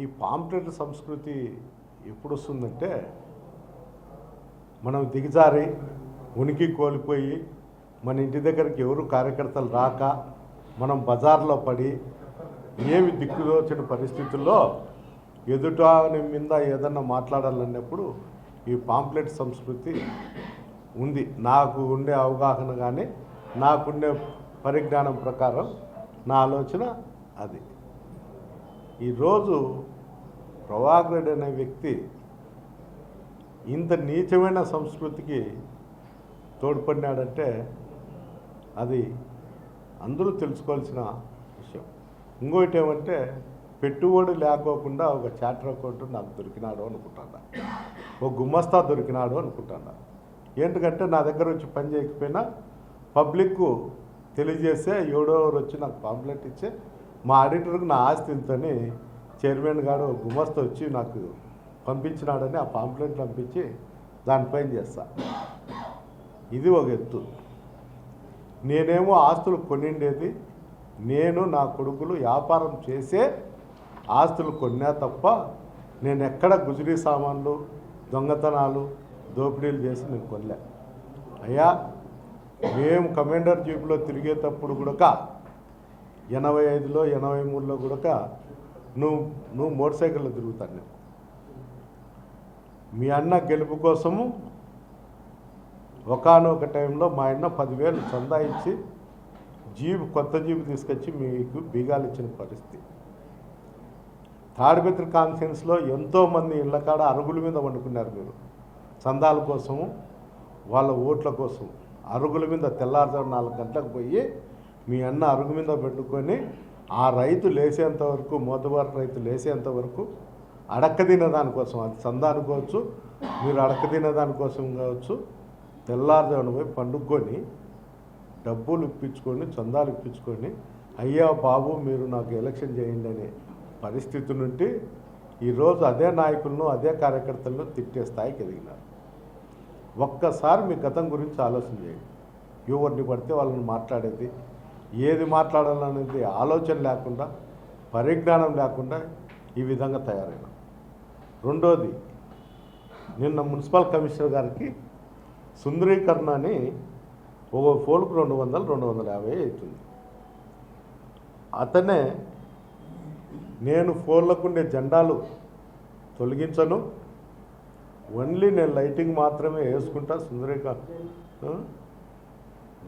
ఈ పాంప్లెట్ సంస్కృతి ఎప్పుడు వస్తుందంటే మనం దిగజారి ఉనికి కోల్పోయి మన ఇంటి దగ్గరికి ఎవరు కార్యకర్తలు రాక మనం బజార్లో పడి ఏమి దిక్కుదోచిన పరిస్థితుల్లో ఎదుట మీద ఏదన్నా మాట్లాడాలన్నప్పుడు ఈ పాంప్లెట్ సంస్కృతి ఉంది. నాకు ఉండే అవగాహన కానీ నాకుండే పరిజ్ఞానం ప్రకారం నా ఆలోచన అది. ఈరోజు ప్రభాకర్ రెడ్డి అనే వ్యక్తి ఇంత నీచమైన సంస్కృతికి తోడ్పడినాడంటే అది అందరూ తెలుసుకోవాల్సిన విషయం. ఇంకోటి ఏమంటే పెట్టుబడి లేకోకుండా ఒక చార్టర్ అకౌంట్ నాకు దొరికినాడు అనుకుంటాను, ఒక గుమస్తా దొరికినాడు అనుకుంటాను. ఏంటంటే నా దగ్గర వచ్చి పని చేయకపోయినా పబ్లిక్కు తెలియజేస్తే ఎవడో వచ్చి నాకు పాంప్లెట్ ఇచ్చే మా ఆడిటర్కి నా ఆస్తి ఇంతని చైర్మన్ గారు గుమస్తా వచ్చి నాకు పంపించినాడని ఆ పాంప్లెట్ పంపించి దానిపైన చేస్తా. ఇది ఒక ఎత్తు. నేనేమో ఆస్తులు కొనిండేది నేను నా కొడుకులు వ్యాపారం చేసే ఆస్తులు కొన్నా తప్ప నేను ఎక్కడ గుజరీ సామాన్లు దొంగతనాలు దోపిడీలు చేసి నేను కొనలే. అయ్యా మేము కమాండర్ జీపులో తిరిగేటప్పుడు కూడా 85లో 83లో కూడా నువ్వు మోటార్ సైకిల్లో తిరుగుతాను. నేను మీ అన్న గెలుపు కోసము ఒకానొక టైంలో మా అన్న 10,000 చందా ఇచ్చి కొత్త జీపు తీసుకొచ్చి మీకు బీగాలు ఇచ్చిన పరిస్థితి. తాడిపత్రి కాన్ఫరెన్స్లో ఎంతోమంది ఇళ్ల కాడ అరుగుల మీద వండుకున్నారు మీరు చందాల కోసము, వాళ్ళ ఓట్ల కోసం. అరుగుల మీద తెల్లారుజాము 4 గంటలకు పోయి మీ అన్న అరుగు మీద పెట్టుకొని ఆ రైతు లేసేంత వరకు, మోతబారు రైతు లేసేంత వరకు అడక్క తినేదానికోసం, అది చందా అనుకోవచ్చు, మీరు అడక్క తినేదానికోసం కావచ్చు, తెల్లారుజామున పోయి పండుకొని డబ్బులు ఇప్పించుకొని చందాలు ఇప్పించుకొని అయ్యా బాబు మీరు నాకు ఎలక్షన్ చేయండి అనే పరిస్థితి నుండి ఈరోజు అదే నాయకులను అదే కార్యకర్తలను తిట్టే స్థాయికి ఎదిగినారు. ఒక్కసారి మీ గతం గురించి ఆలోచన చేయండి. ఎవరిని పడితే వాళ్ళని మాట్లాడేది, ఏది మాట్లాడాలనేది ఆలోచన లేకుండా, పరిజ్ఞానం లేకుండా ఈ విధంగా తయారైన. రెండోది, నిన్న మున్సిపల్ కమిషనర్ గారికి సుందరీకరణ అని ఒక ఫోన్కు 200-250 అవుతుంది. అతనే నేను ఫోన్లకు ఉండే జెండాలు తొలగించను, ఓన్లీ నేను లైటింగ్ మాత్రమే వేసుకుంటా సుందరీకరణ,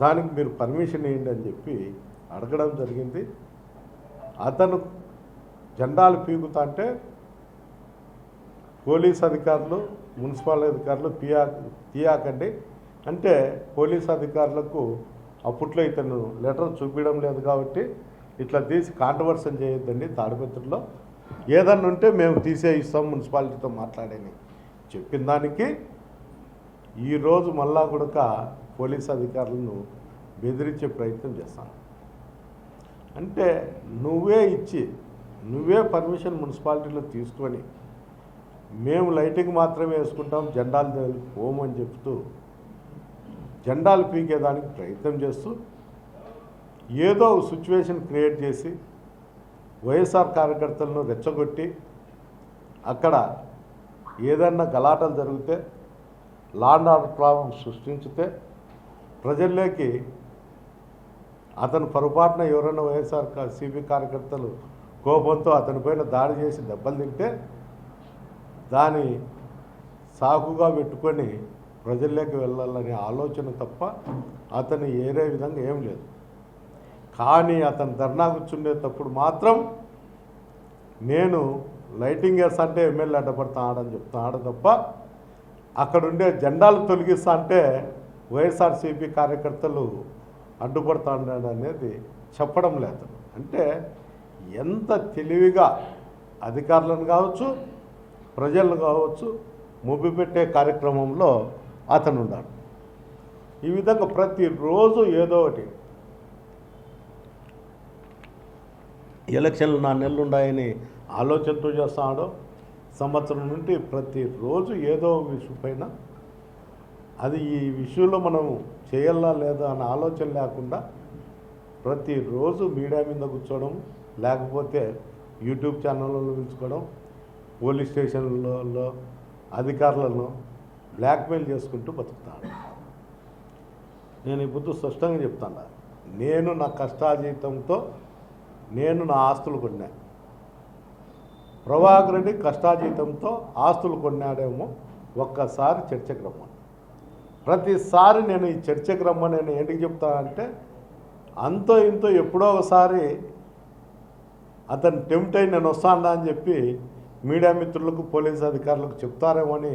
దానికి మీరు పర్మిషన్ ఇవ్వండి అని చెప్పి అడగడం జరిగింది. అతను జెండాలు పీకుతా అంటే పోలీస్ అధికారులు మున్సిపల్ అధికారులు తీయాకండి అంటే పోలీస్ అధికారులకు అప్పట్లో ఇతను లెటర్ చూపించడం లేదు కాబట్టి ఇట్లా తీసి కాంట్రవర్సన్ చేయొద్దండి, తాడిపత్రిలో ఏదన్నా ఉంటే మేము తీసే ఇస్తాం మున్సిపాలిటీతో మాట్లాడని చెప్పిన దానికి ఈరోజు మళ్ళా కూడా పోలీస్ అధికారులను బెదిరించే ప్రయత్నం చేస్తాను. అంటే నువ్వే ఇచ్చి నువ్వే పర్మిషన్ మున్సిపాలిటీలో తీసుకొని మేము లైటింగ్ మాత్రమే వేసుకుంటాం, జెండాలు పోమని చెప్తూ జెండాలు పీకేదానికి ప్రయత్నం చేస్తూ ఏదో సిచ్యువేషన్ క్రియేట్ చేసి వైఎస్ఆర్ కార్యకర్తలను రెచ్చగొట్టి అక్కడ ఏదన్నా గలాటలు జరిగితే, లా అండ్ ఆర్డర్ ప్రాబ్లం సృష్టించితే ప్రజల్లోకి అతను పొరపాటున ఎవరైనా వైఎస్ఆర్ సిపి కార్యకర్తలు కోపంతో అతనిపైన దాడి చేసి దెబ్బలు తింటే దాని సాకుగా పెట్టుకొని ప్రజల్లోకి వెళ్ళాలనే ఆలోచన తప్ప అతను ఏరే విధంగా ఏం లేదు. కానీ అతను ధర్నా కూర్చుండేటప్పుడు మాత్రం నేను లైటింగ్ వేస్తా అంటే ఎమ్మెల్యే అడ్డపడతాడని చెప్తున్నాడు తప్ప అక్కడుండే జెండాలు తొలగిస్తా అంటే వైఎస్ఆర్సీపీ కార్యకర్తలు అడ్డుపడతాడు అనేది చెప్పడం లేదు. అంటే ఎంత తెలివిగా అధికారులను కావచ్చు ప్రజలను కావచ్చు మొబ్బిపెట్టే కార్యక్రమంలో అతను ఉన్నాడు. ఈ విధంగా ప్రతిరోజు ఏదో ఒకటి ఎలక్షన్లు 4 నెలలు ఉన్నాయని ఆలోచనతో చేస్తున్నాడు. సంవత్సరం నుండి ప్రతిరోజు ఏదో విషయం పైన అది ఈ విషయంలో మనం చేయాలా లేదా అనే ఆలోచన లేకుండా ప్రతిరోజు మీడియా మీద కూర్చోవడం, లేకపోతే యూట్యూబ్ ఛానళ్ళలో పిలుచుకోవడం, పోలీస్ స్టేషన్లలో అధికారులను బ్లాక్మెయిల్ చేసుకుంటూ బతుకుతాను. నేను ఈ బుద్ధు స్పష్టంగా చెప్తాను. నేను నా కష్టాజీతంతో నేను నా ఆస్తులు కొన్నా. ప్రభాకర్ రెడ్డి కష్టాజీతంతో ఆస్తులు కొన్నాడేమో. ఒక్కసారి చర్చకు రమ్మని, ప్రతిసారి నేను ఈ చర్చకు రమ్మని నేను ఏంటికి చెప్తానంటే, అంతో ఇంతో ఎప్పుడో ఒకసారి అతను టెంప్ట్ అయి నేను వస్తాను అని చెప్పి మీడియా మిత్రులకు పోలీసు అధికారులకు చెప్తారేమో అని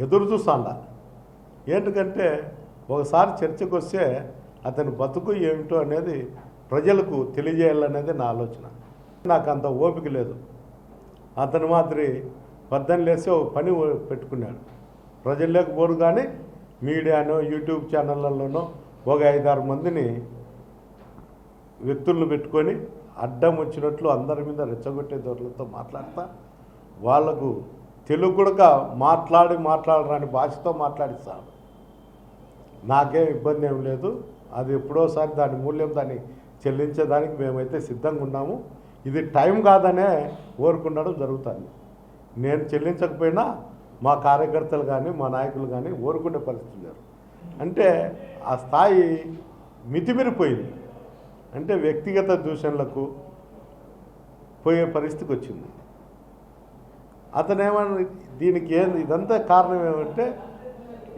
ఎదురు చూస్తాండా. ఏంటంటే ఒకసారి చర్చకు వస్తే అతని బతుకు ఏమిటో అనేది ప్రజలకు తెలియజేయాలనేది నా ఆలోచన. నాకు అంత ఓపిక లేదు. అతని మాదిరి పద్దెని లేసి ఒక పని పెట్టుకున్నాడు. ప్రజలు లేకపోరు కానీ మీడియానో యూట్యూబ్ ఛానళ్ళలోనో ఒక 5-6 మందిని వ్యక్తులను పెట్టుకొని అడ్డం వచ్చినట్లు అందరి మీద రెచ్చగొట్టే దొరలతో మాట్లాడతా, వాళ్లకు తెలుగు కూడా మాట్లాడరాని భాషతో మాట్లాడిస్తాను. నాకేం ఇబ్బంది ఏం లేదు. అది ఎప్పుడోసారి దాని మూల్యం దాన్ని చెల్లించేదానికి మేమైతే సిద్ధంగా ఉన్నాము. ఇది టైం కాదనే ఊరుకుండడం జరుగుతుంది. నేను చెల్లించకపోయినా మా కార్యకర్తలు కానీ మా నాయకులు కానీ ఊరుకునే పరిస్థితి లేరు. అంటే ఆ స్థాయి మితిమిరిపోయింది. అంటే వ్యక్తిగత దూషణలకు పోయే పరిస్థితికి వచ్చింది. అతనేమన్నా దీనికి ఇదంతా కారణం ఏమంటే,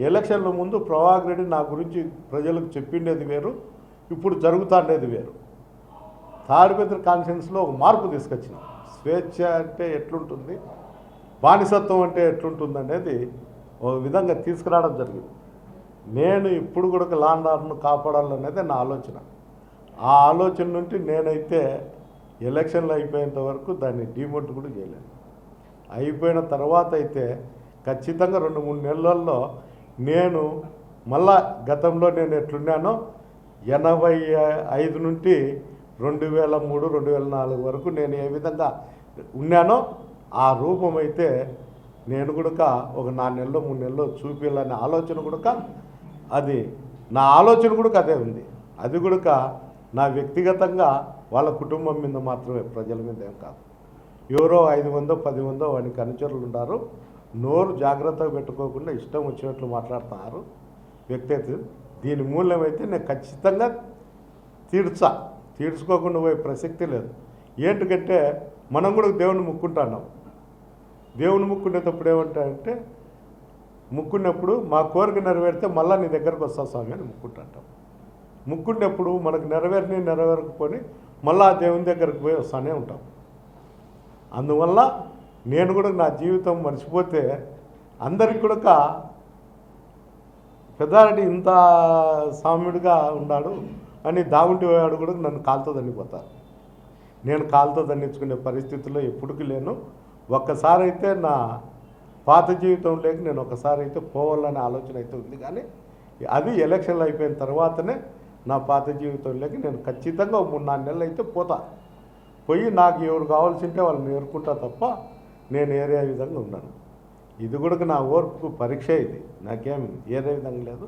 ఎలక్షన్ల ముందు ప్రభాకర్ రెడ్డి నా గురించి ప్రజలకు చెప్పిండేది వేరు, ఇప్పుడు జరుగుతుండేది వేరు. తాడిపత్రి కాన్ఫరెన్స్లో ఒక మార్పు తీసుకొచ్చిన. స్వేచ్ఛ అంటే ఎట్లుంటుంది, బానిసత్వం అంటే ఎట్లుంటుంది అనేది ఒక విధంగా తీసుకురావడం జరిగింది. నేను ఇప్పుడు కూడా లా అండ్ ఆర్డర్ను కాపాడాలనేది నా ఆలోచన. ఆ ఆలోచన నుండి నేనైతే ఎలక్షన్లు అయిపోయేంత వరకు దాన్ని డిమోట్ కూడా చేయలేను. అయిపోయిన తర్వాత అయితే ఖచ్చితంగా 2-3 నెలల్లో నేను మళ్ళా గతంలో నేను ఎట్లున్నానో 85 నుండి 2003, 2004 వరకు నేను ఏ విధంగా ఉన్నానో ఆ రూపం అయితే నేను కూడా ఒక 4 నెలలు 3 నెలలు చూపించాలనే ఆలోచన కూడా అది నా ఆలోచన కూడా అదే ఉంది. అది కూడా నా వ్యక్తిగతంగా వాళ్ళ కుటుంబం మీద మాత్రమే, ప్రజల మీద ఏం కాదు. ఎవరో 5 మందో 10 మందో వానికి అనుచరులు ఉన్నారు. నోరు జాగ్రత్తగా పెట్టుకోకుండా ఇష్టం వచ్చినట్లు మాట్లాడుతున్నారు వ్యక్తి. దీని మూల్యమైతే నేను ఖచ్చితంగా తీర్చుకోకుండా పోయే ప్రసక్తి లేదు. ఏంటంటే మనం కూడా దేవుని ముక్కుంటున్నాం. దేవుని ముక్కునేటప్పుడు ఏమంటారంటే, ముక్కున్నప్పుడు మా కోరిక నెరవేరితే మళ్ళీ నీ దగ్గరకు వస్తా స్వామి అని ముక్కుంటాం. ముక్కున్నప్పుడు మనకు నెరవేరకపోని మళ్ళీ ఆ దేవుని దగ్గరకు పోయి వస్తానే ఉంటాం. అందువల్ల నేను కూడా నా జీవితం మర్చిపోతే అందరికి కూడా పెద్దారెడ్డి ఇంత సామ్యుడిగా ఉన్నాడు అని దావుంటి వాడు కూడా నన్ను కాలుతో దండిపోతారు. నేను కాలుతో దండించుకునే పరిస్థితుల్లో ఎప్పటికీ లేను. ఒక్కసారి అయితే నా పాత జీవితంలోకి నేను ఒకసారి అయితే పోవాలనే ఆలోచన అయితే ఉంది. కానీ అది ఎలక్షన్లు అయిపోయిన తర్వాతనే నా పాత జీవితంలోకి నేను ఖచ్చితంగా 3-4 నెలలు అయితే పోతా. పోయి నాకు ఎవరు కావాల్సింటే వాళ్ళని నేర్చుకుంటా తప్ప నేను ఏరే విధంగా ఉన్నాను. ఇది కూడా నా ఓర్పుకు పరీక్ష. ఇది నాకేం ఏరే విధంగా లేదు.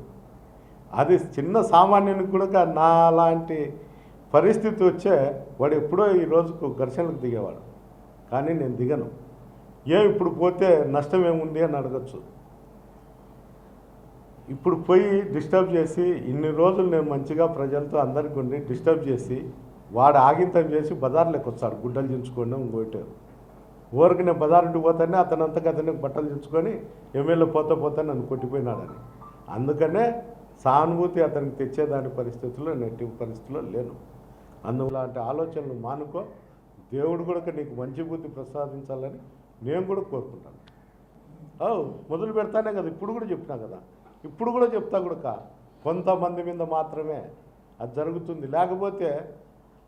అది చిన్న సామాన్యునికి కూడా నా లాంటి పరిస్థితి వచ్చే వాడు ఎప్పుడో ఈ రోజుకు ఘర్షణలకు దిగేవాడు. కానీ నేను దిగను. ఇప్పుడు పోతే నష్టం ఏముంది అని అడగచ్చు. ఇప్పుడు పోయి డిస్టర్బ్ చేసి ఇన్ని రోజులు నేను మంచిగా ప్రజలతో అందరికీ ఉండి డిస్టర్బ్ చేసి వాడు ఆగింతం చేసి బజార్లోకి వచ్చాడు. గుడ్డలు దించుకోండి ఇంకోటి ఊరికి నేను బజారుంటి పోతానే అతనంతగా అతనికి బట్టలు దించుకొని ఎమ్మెల్యే పోతే నన్ను కొట్టిపోయినాడని. అందుకనే సానుభూతి అతనికి తెచ్చేదాని పరిస్థితుల్లో నెట్టి పరిస్థితుల్లో లేను. అందులాంటి ఆలోచనలు మానుకో. దేవుడు కూడా నీకు మంచి బుద్ధి ప్రసాదించాలని నేను కూడా కోరుకుంటాను. మొదలు పెడతానే కదా, ఇప్పుడు కూడా చెప్పినా కదా, ఇప్పుడు కూడా చెప్తా కూడా కొంతమంది మీద మాత్రమే అది జరుగుతుంది. లేకపోతే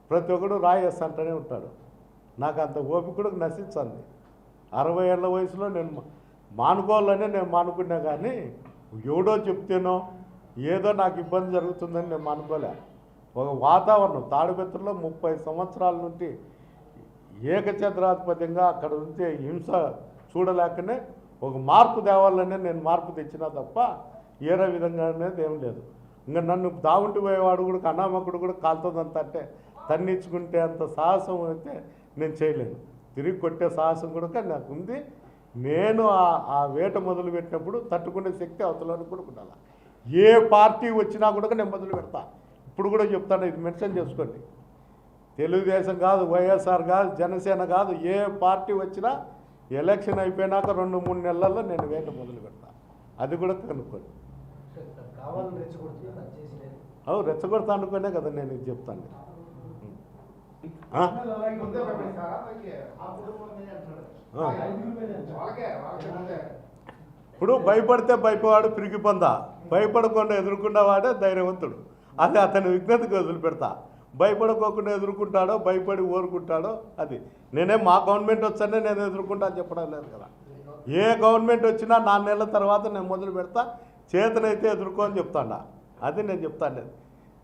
ప్రతి ఒక్కడు రాయేస్తంటూనే ఉంటాడు. నాకు అంత ఓపిక కూడా నశించింది. 60 ఏళ్ళ వయసులో నేను మానుకోవాలనే నేను మానుకున్నా. కానీ ఎవడో చెప్తేనో ఏదో నాకు ఇబ్బంది జరుగుతుందని నేను మానుకోలే. ఒక వాతావరణం తాడిపత్రిలో 30 సంవత్సరాల నుండి ఏకఛత్రాధిపత్యంగా అక్కడ ఉంటే హింస చూడలేకనే ఒక మార్పు తేవాలనే నేను మార్పు తెచ్చినా తప్ప ఏరే విధంగా అనేది ఏం లేదు. ఇంకా నన్ను దావుంటి పోయేవాడు కూడా అనామకుడు కూడా కాలుతుందంత అంటే తన్నించుకుంటే అంత సాహసం అయితే నేను చేయలేను. తిరిగి కొట్టే సాహసం కూడా నాకు ఉంది. నేను ఆ వేట మొదలుపెట్టినప్పుడు తట్టుకునే శక్తి అవతలని కూడా ఉండాలి. ఏ పార్టీ వచ్చినా కూడా నేను మొదలు పెడతా. ఇప్పుడు కూడా చెప్తాను, ఇది మెన్షన్ చేసుకోండి. తెలుగుదేశం కాదు, వైఎస్ఆర్ కాదు, జనసేన కాదు, ఏ పార్టీ వచ్చినా ఎలక్షన్ అయిపోయినాక 2-3 నెలల్లో నేను వేట మొదలు పెడతా. అది కూడా కనుక్కోండి. రెచ్చగొడతా అనుకునే కదా నేను ఇది చెప్తాను. ఇప్పుడు భయపడితే భయపవాడు పిరికి పొందా, భయపడకుండా ఎదుర్కొన్నవాడే ధైర్యవంతుడు. అది అతని విజ్ఞతకు వదిలిపెడతా. భయపడుకోకుండా ఎదుర్కొంటాడో, భయపడి ఊరుకుంటాడో అది. నేనే మా గవర్నమెంట్ వచ్చానే నేను ఎదుర్కొంటా అని చెప్పడం లేదు కదా. ఏ గవర్నమెంట్ వచ్చినా 4 నెలల తర్వాత నేను మొదలు పెడతా. చేతనైతే ఎదుర్కో అని చెప్తాడా. అది నేను చెప్తాను.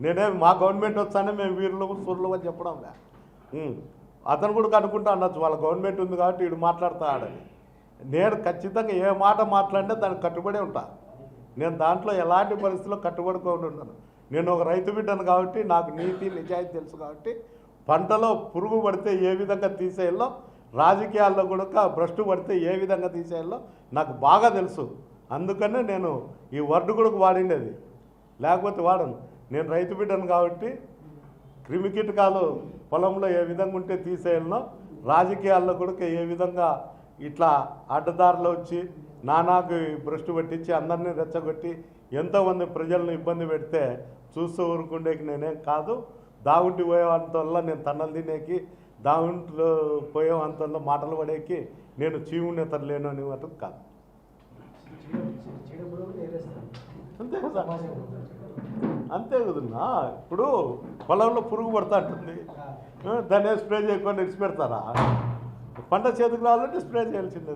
నేనే మా గవర్నమెంట్ వచ్చానే మేము వీరులు సూర్యులు అని చెప్పడం లే. అతను కూడా కనుక్కుంటా అనొచ్చు, వాళ్ళ గవర్నమెంట్ ఉంది కాబట్టి వీడు మాట్లాడతాడని. నేను ఖచ్చితంగా ఏ మాట మాట్లాడినా దానికి కట్టుబడి ఉంటా. నేను దాంట్లో ఎలాంటి పరిస్థితుల్లో కట్టుబడుకోకుండా ఉన్నాను. నేను ఒక రైతు బిడ్డను కాబట్టి నాకు నీతి నిజాయితీ తెలుసు కాబట్టి పంటలో పురుగు పడితే ఏ విధంగా తీసేయాలో, రాజకీయాల్లో కూడా భ్రష్టు పడితే ఏ విధంగా తీసేయాలో నాకు బాగా తెలుసు. అందుకనే నేను ఈ వర్డ్ కూడా వాడిండేది, లేకపోతే వాడను. నేను రైతు బిడ్డను కాబట్టి క్రిమికీటకాలు పొలంలో ఏ విధంగా ఉంటే తీసేయాలనో, రాజకీయాల్లో కూడా ఏ విధంగా ఇట్లా అడ్డదారిలో వచ్చి నానాకు భ్రష్టు పట్టించి అందరినీ రెచ్చగొట్టి ఎంతోమంది ప్రజలను ఇబ్బంది పెడితే చూస్తూ ఊరుకుండేకి నేనేం కాదు. దాగుంటి పోయేంతవల్ల నేను తన్నలు తినేకి, దాగుంట్లో పోయేంతవల్ల మాటలు పడేకి నేను చీవునేతలు లేను అని మటుకు కాదు. అంతే కదా, అంతే కదన్నా. ఇప్పుడు పొలంలో పురుగు పడతా ఉంటుంది, దాన్ని స్ప్రే చేయకుండా ఇడిచిపెడతారా? పంట చేతికి రావాలంటే స్ప్రే చేయాల్సిందే.